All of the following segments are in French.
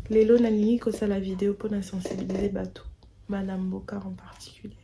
Lelo nalingi kosala vidéo mpona sensibiliser bato bana mboka en particulier.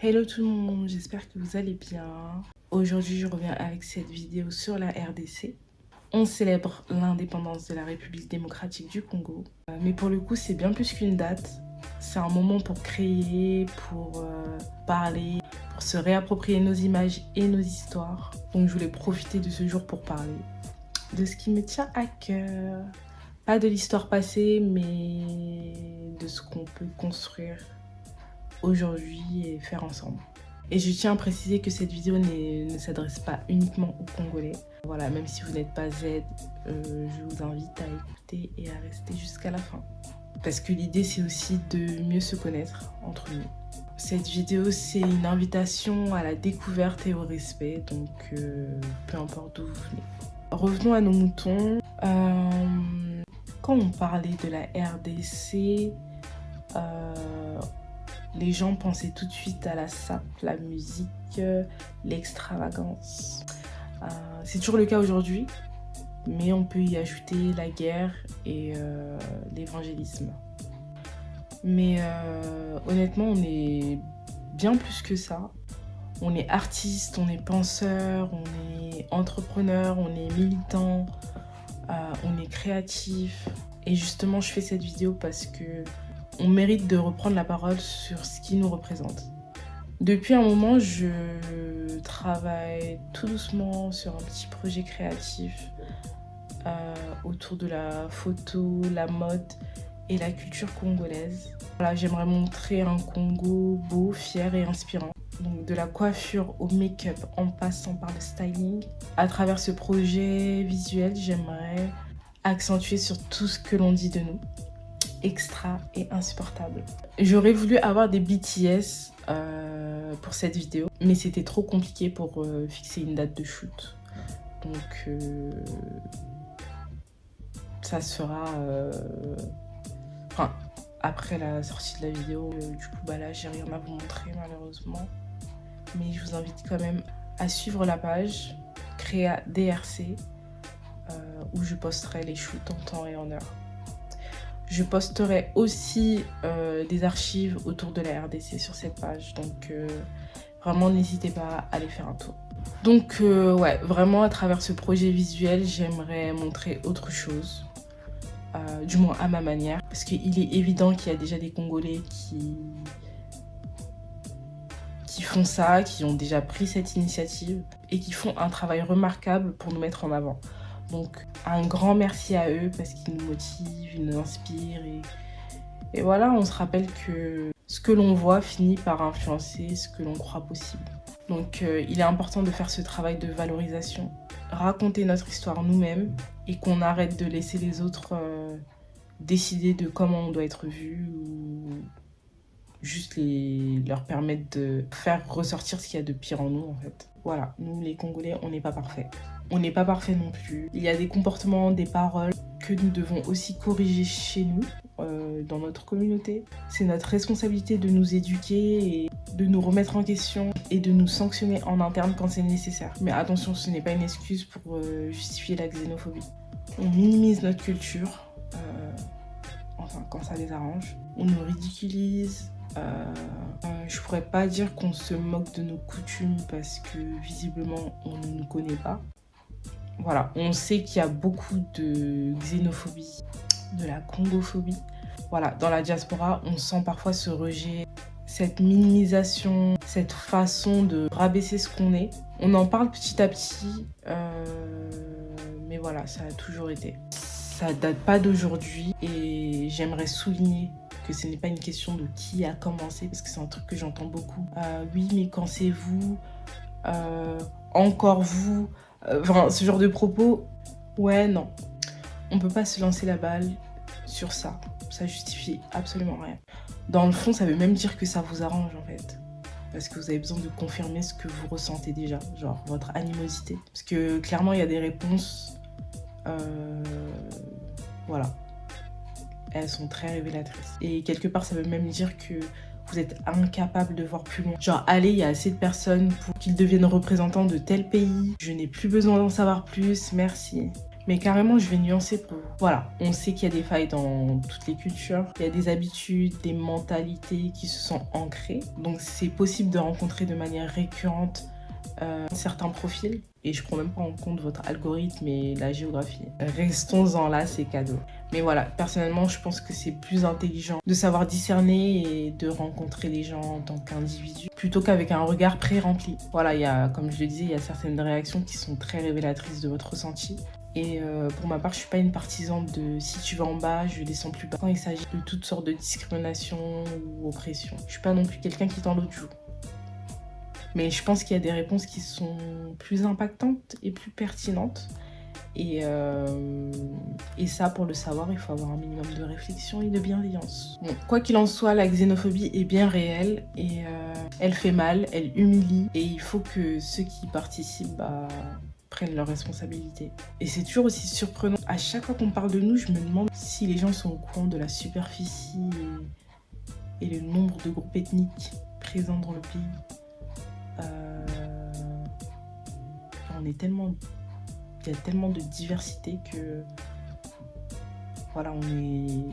Hello tout le monde, j'espère que vous allez bien. Aujourd'hui, je reviens avec cette vidéo sur la RDC. On célèbre l'indépendance de la République démocratique du Congo. Mais pour le coup, c'est bien plus qu'une date. C'est un moment pour créer, pour parler, pour se réapproprier nos images et nos histoires. Donc je voulais profiter de ce jour pour parler de ce qui me tient à cœur. Pas de l'histoire passée, mais de ce qu'on peut construire aujourd'hui et faire ensemble. Et je tiens à préciser que cette vidéo ne s'adresse pas uniquement aux Congolais. Voilà, même si vous n'êtes pas Z, je vous invite à écouter et à rester jusqu'à la fin. Parce que l'idée, c'est aussi de mieux se connaître entre nous. Cette vidéo, c'est une invitation à la découverte et au respect, donc peu importe d'où vous venez. Revenons à nos moutons. Quand on parlait de la RDC, les gens pensaient tout de suite à la sape, la musique, l'extravagance. C'est toujours le cas aujourd'hui, mais on peut y ajouter la guerre et l'évangélisme. Mais honnêtement, on est bien plus que ça. On est artiste, on est penseur, on est entrepreneur, on est militant, on est créatif. Et justement, je fais cette vidéo parce que on mérite de reprendre la parole sur ce qui nous représente. Depuis un moment, je travaille tout doucement sur un petit projet créatif autour de la photo, la mode et la culture congolaise. Voilà, j'aimerais montrer un Congo beau, fier et inspirant. Donc de la coiffure au make-up en passant par le styling. À travers ce projet visuel, j'aimerais accentuer sur tout ce que l'on dit de nous. Extra et insupportable. J'aurais voulu avoir des BTS pour cette vidéo, mais c'était trop compliqué pour fixer une date de shoot. Donc ça se fera après la sortie de la vidéo. Du coup, là, j'ai rien à vous montrer malheureusement. Mais je vous invite quand même à suivre la page Créa DRC où je posterai les shoots en temps et en heure. Je posterai aussi des archives autour de la RDC sur cette page, donc vraiment n'hésitez pas à aller faire un tour. Donc ouais, vraiment à travers ce projet visuel, j'aimerais montrer autre chose, du moins à ma manière, parce qu'il est évident qu'il y a déjà des Congolais qui font ça, qui ont déjà pris cette initiative et qui font un travail remarquable pour nous mettre en avant. Donc un grand merci à eux parce qu'ils nous motivent, ils nous inspirent et voilà, on se rappelle que ce que l'on voit finit par influencer ce que l'on croit possible. Donc il est important de faire ce travail de valorisation, raconter notre histoire nous-mêmes et qu'on arrête de laisser les autres décider de comment on doit être vu ou juste leur permettre de faire ressortir ce qu'il y a de pire en nous en fait. Voilà, nous les Congolais, on n'est pas parfaits. On n'est pas parfait non plus. Il y a des comportements, des paroles que nous devons aussi corriger chez nous, dans notre communauté. C'est notre responsabilité de nous éduquer et de nous remettre en question et de nous sanctionner en interne quand c'est nécessaire. Mais attention, ce n'est pas une excuse pour justifier la xénophobie. On minimise notre culture, enfin quand ça les arrange. On nous ridiculise. Je pourrais pas dire qu'on se moque de nos coutumes parce que visiblement on ne nous connaît pas. Voilà, on sait qu'il y a beaucoup de xénophobie, de la congophobie. Voilà, dans la diaspora, on sent parfois ce rejet, cette minimisation, cette façon de rabaisser ce qu'on est. On en parle petit à petit, mais voilà, ça a toujours été. Ça date pas d'aujourd'hui et j'aimerais souligner que ce n'est pas une question de qui a commencé, parce que c'est un truc que j'entends beaucoup. Oui, mais quand c'est vous, encore vous, enfin, ce genre de propos, ouais, non. On peut pas se lancer la balle sur ça. Ça justifie absolument rien. Dans le fond, ça veut même dire que ça vous arrange, en fait. Parce que vous avez besoin de confirmer ce que vous ressentez déjà, genre votre animosité. Parce que clairement, il y a des réponses Voilà, elles sont très révélatrices. Et quelque part, ça veut même dire que vous êtes incapable de voir plus loin. Genre, allez, il y a assez de personnes pour qu'ils deviennent représentants de tel pays. Je n'ai plus besoin d'en savoir plus, merci. Mais carrément, je vais nuancer pour vous. Voilà, on sait qu'il y a des failles dans toutes les cultures. Il y a des habitudes, des mentalités qui se sont ancrées. Donc, c'est possible de rencontrer de manière récurrente certains profils. Et je prends même pas en compte votre algorithme et la géographie. Restons-en là, c'est cadeau. Mais voilà, personnellement, je pense que c'est plus intelligent de savoir discerner et de rencontrer les gens en tant qu'individu plutôt qu'avec un regard pré-rempli. Voilà, il y a, comme je le disais, il y a certaines réactions qui sont très révélatrices de votre ressenti. Et pour ma part, je suis pas une partisane de si tu vas en bas, je descends plus bas. Quand il s'agit de toutes sortes de discrimination ou oppression, je suis pas non plus quelqu'un qui tend l'autre joue. Mais je pense qu'il y a des réponses qui sont plus impactantes et plus pertinentes. Et ça, pour le savoir, il faut avoir un minimum de réflexion et de bienveillance. Bon, quoi qu'il en soit, la xénophobie est bien réelle et elle fait mal, elle humilie. Et il faut que ceux qui participent prennent leurs responsabilités. Et c'est toujours aussi surprenant. À chaque fois qu'on parle de nous, je me demande si les gens sont au courant de la superficie et le nombre de groupes ethniques présents dans le pays. Il y a tellement de diversité que voilà, on est...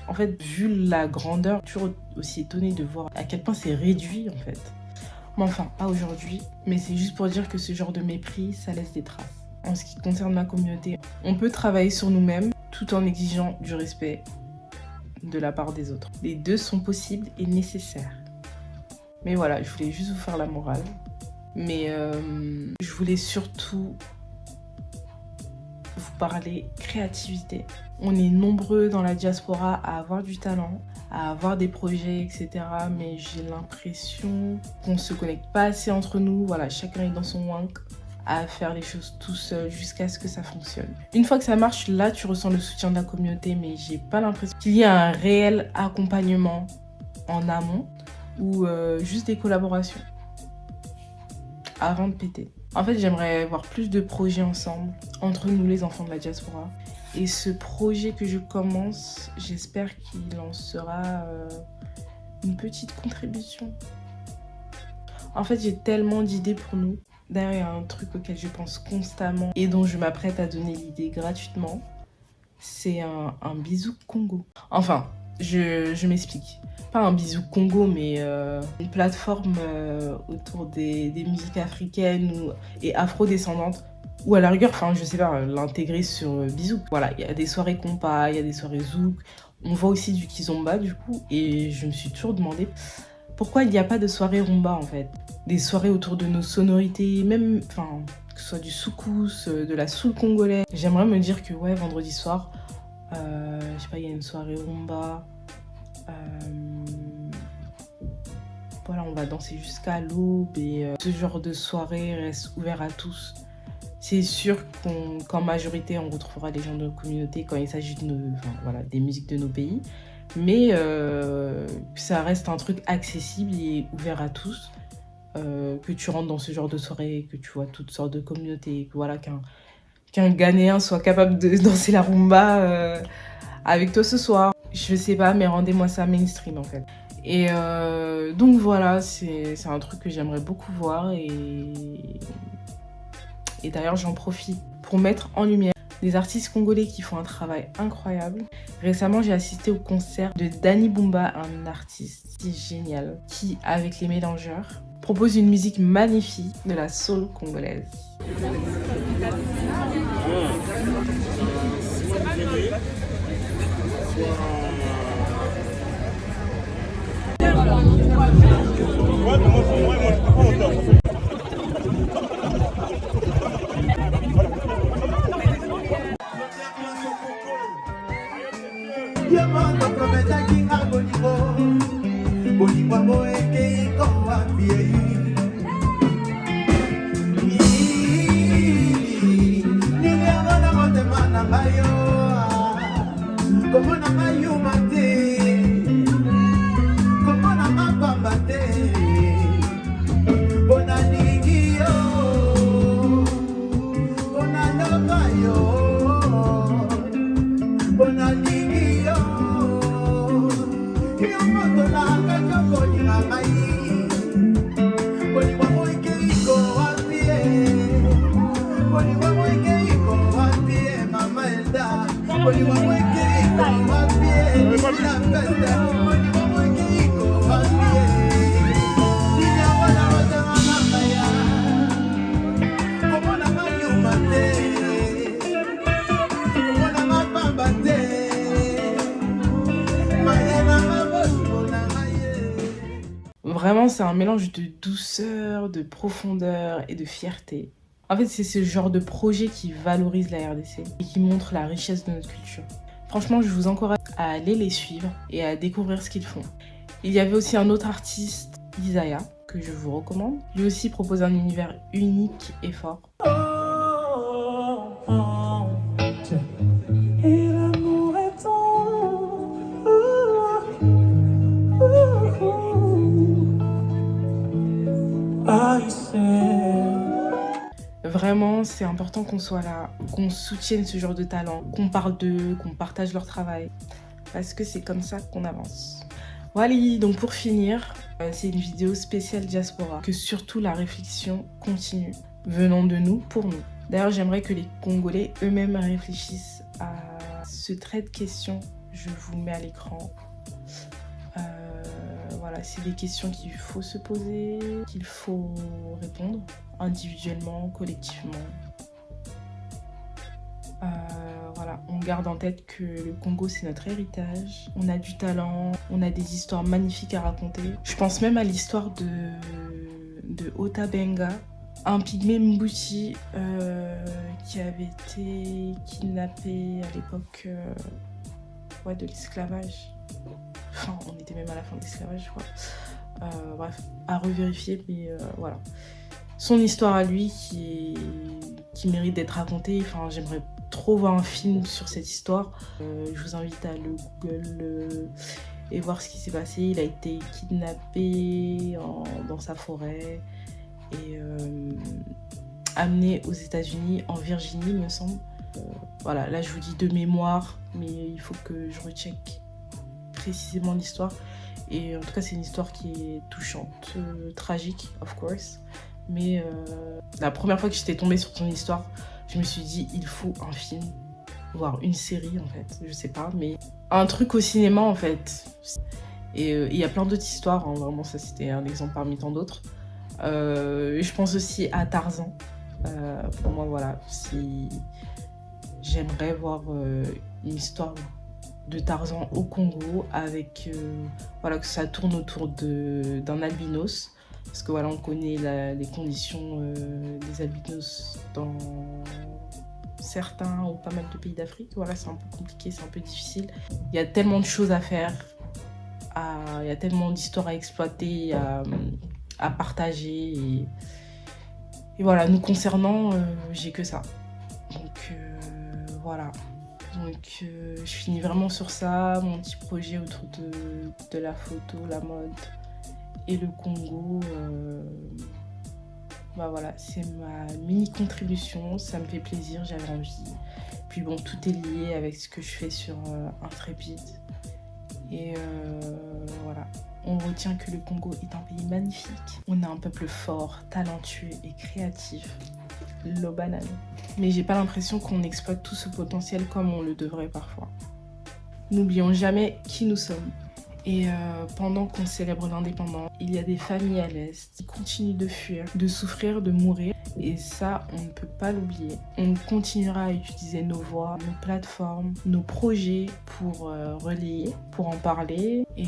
En fait, vu la grandeur, je suis toujours aussi étonnée de voir à quel point c'est réduit en fait. Mais enfin, pas aujourd'hui, mais c'est juste pour dire que ce genre de mépris, ça laisse des traces. En ce qui concerne ma communauté, on peut travailler sur nous-mêmes tout en exigeant du respect de la part des autres. Les deux sont possibles et nécessaires. Mais voilà, je voulais juste vous faire la morale. Mais je voulais surtout vous parler créativité. On est nombreux dans la diaspora à avoir du talent, à avoir des projets, etc. Mais j'ai l'impression qu'on ne se connecte pas assez entre nous. Voilà, chacun est dans son wank à faire les choses tout seul jusqu'à ce que ça fonctionne. Une fois que ça marche, là, tu ressens le soutien de la communauté, mais j'ai pas l'impression qu'il y a un réel accompagnement en amont ou juste des collaborations avant de péter. En fait, j'aimerais voir plus de projets ensemble, entre nous les enfants de la diaspora. Et ce projet que je commence, j'espère qu'il en sera une petite contribution. En fait, j'ai tellement d'idées pour nous. D'ailleurs, il y a un truc auquel je pense constamment et dont je m'apprête à donner l'idée gratuitement. C'est un bisou Congo. Enfin, je m'explique. Pas un bisou Congo, mais une plateforme autour des musiques africaines et afro-descendantes. Ou à la rigueur, enfin, je sais pas, l'intégrer sur Bisou. Voilà, il y a des soirées compas, il y a des soirées zouk. On voit aussi du kizomba, du coup. Et je me suis toujours demandé pourquoi il n'y a pas de soirée rumba, en fait. Des soirées autour de nos sonorités, même, enfin, que ce soit du soukous, de la soul congolais. J'aimerais me dire que, ouais, vendredi soir, je sais pas, il y a une soirée rumba. Voilà, on va danser jusqu'à l'aube et ce genre de soirée reste ouvert à tous. C'est sûr qu'en majorité, on retrouvera les gens de notre communauté quand il s'agit de des musiques de nos pays. Mais ça reste un truc accessible et ouvert à tous. Que tu rentres dans ce genre de soirée, que tu vois toutes sortes de communautés, que voilà, qu'un Ghanéen soit capable de danser la rumba avec toi ce soir. Je sais pas, mais rendez-moi ça mainstream en fait. Et donc voilà, c'est un truc que j'aimerais beaucoup voir et d'ailleurs j'en profite pour mettre en lumière des artistes congolais qui font un travail incroyable. Récemment, j'ai assisté au concert de Danny Bumba, un artiste génial qui, avec les Mélangeurs, propose une musique magnifique de la soul congolaise. Yo Vraiment, c'est un mélange de douceur, de profondeur et de fierté. En fait, c'est ce genre de projet qui valorise la RDC et qui montre la richesse de notre culture. Franchement, je vous encourage à aller les suivre et à découvrir ce qu'ils font. Il y avait aussi un autre artiste, Isaiah, que je vous recommande. Lui aussi propose un univers unique et fort. Et l'amour est Vraiment, c'est important qu'on soit là, qu'on soutienne ce genre de talent, qu'on parle d'eux, qu'on partage leur travail. Parce que c'est comme ça qu'on avance. Voilà, donc pour finir, c'est une vidéo spéciale diaspora. Que surtout la réflexion continue, venant de nous pour nous. D'ailleurs, j'aimerais que les Congolais eux-mêmes réfléchissent à ce trait de questions. Je vous mets à l'écran. Voilà, c'est des questions qu'il faut se poser, qu'il faut répondre individuellement, collectivement. Voilà, on garde en tête que le Congo, c'est notre héritage. On a du talent, on a des histoires magnifiques à raconter. Je pense même à l'histoire de Ota Benga, un pygmée Mbuti qui avait été kidnappé à l'époque de l'esclavage. Enfin, on était même à la fin de l'esclavage, je crois. Bref, à revérifier, mais voilà. Son histoire à lui qui mérite d'être racontée. Enfin, j'aimerais trop voir un film sur cette histoire. Je vous invite à le Google et voir ce qui s'est passé. Il a été kidnappé dans sa forêt et amené aux États-Unis, en Virginie, me semble. Voilà, là je vous dis de mémoire, mais il faut que je recheck précisément l'histoire. Et en tout cas, c'est une histoire qui est touchante, tragique, of course. Mais la première fois que j'étais tombée sur son histoire, je me suis dit, il faut un film, voire une série en fait, je sais pas, mais un truc au cinéma en fait. Et il y a plein d'autres histoires, hein, vraiment ça c'était un exemple parmi tant d'autres. Je pense aussi à Tarzan. Pour moi, voilà, si j'aimerais voir une histoire de Tarzan au Congo avec voilà, que ça tourne autour d'un albinos. Parce que voilà, on connaît les conditions des albinos dans certains ou pas mal de pays d'Afrique. Voilà, c'est un peu compliqué, c'est un peu difficile. Il y a tellement de choses à faire, il y a tellement d'histoires à exploiter, à partager. Et voilà, nous concernant, j'ai que ça. Donc voilà. Donc je finis vraiment sur ça, mon petit projet autour de la photo, la mode et le Congo. Voilà, c'est ma mini contribution, ça me fait plaisir, j'avais envie. Puis bon, tout est lié avec ce que je fais sur Intrépide. Et voilà, on retient que le Congo est un pays magnifique. On a un peuple fort, talentueux et créatif. L'eau banane. Mais j'ai pas l'impression qu'on exploite tout ce potentiel comme on le devrait parfois. N'oublions jamais qui nous sommes. Et pendant qu'on célèbre l'indépendance, il y a des familles à l'Est qui continuent de fuir, de souffrir, de mourir. Et ça, on ne peut pas l'oublier. On continuera à utiliser nos voix, nos plateformes, nos projets pour relayer, pour en parler et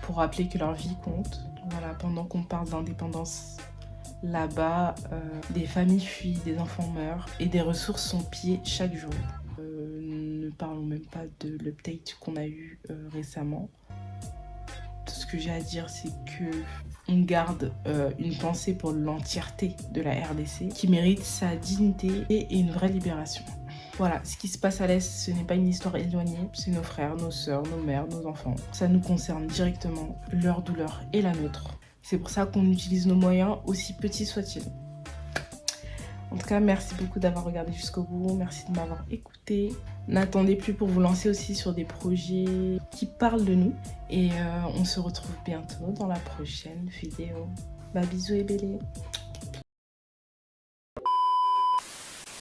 pour rappeler que leur vie compte. Voilà, pendant qu'on parle d'indépendance, là-bas, des familles fuient, des enfants meurent et des ressources sont pillées chaque jour. Ne parlons même pas de l'update qu'on a eu récemment. Tout ce que j'ai à dire, c'est que on garde une pensée pour l'entièreté de la RDC qui mérite sa dignité et une vraie libération. Voilà, ce qui se passe à l'Est, ce n'est pas une histoire éloignée, c'est nos frères, nos sœurs, nos mères, nos enfants. Ça nous concerne directement, leur douleur et la nôtre. C'est pour ça qu'on utilise nos moyens, aussi petits soient-ils. En tout cas, merci beaucoup d'avoir regardé jusqu'au bout, merci de m'avoir écouté. N'attendez plus pour vous lancer aussi sur des projets qui parlent de nous. Et on se retrouve bientôt dans la prochaine vidéo. Bisous et bélé.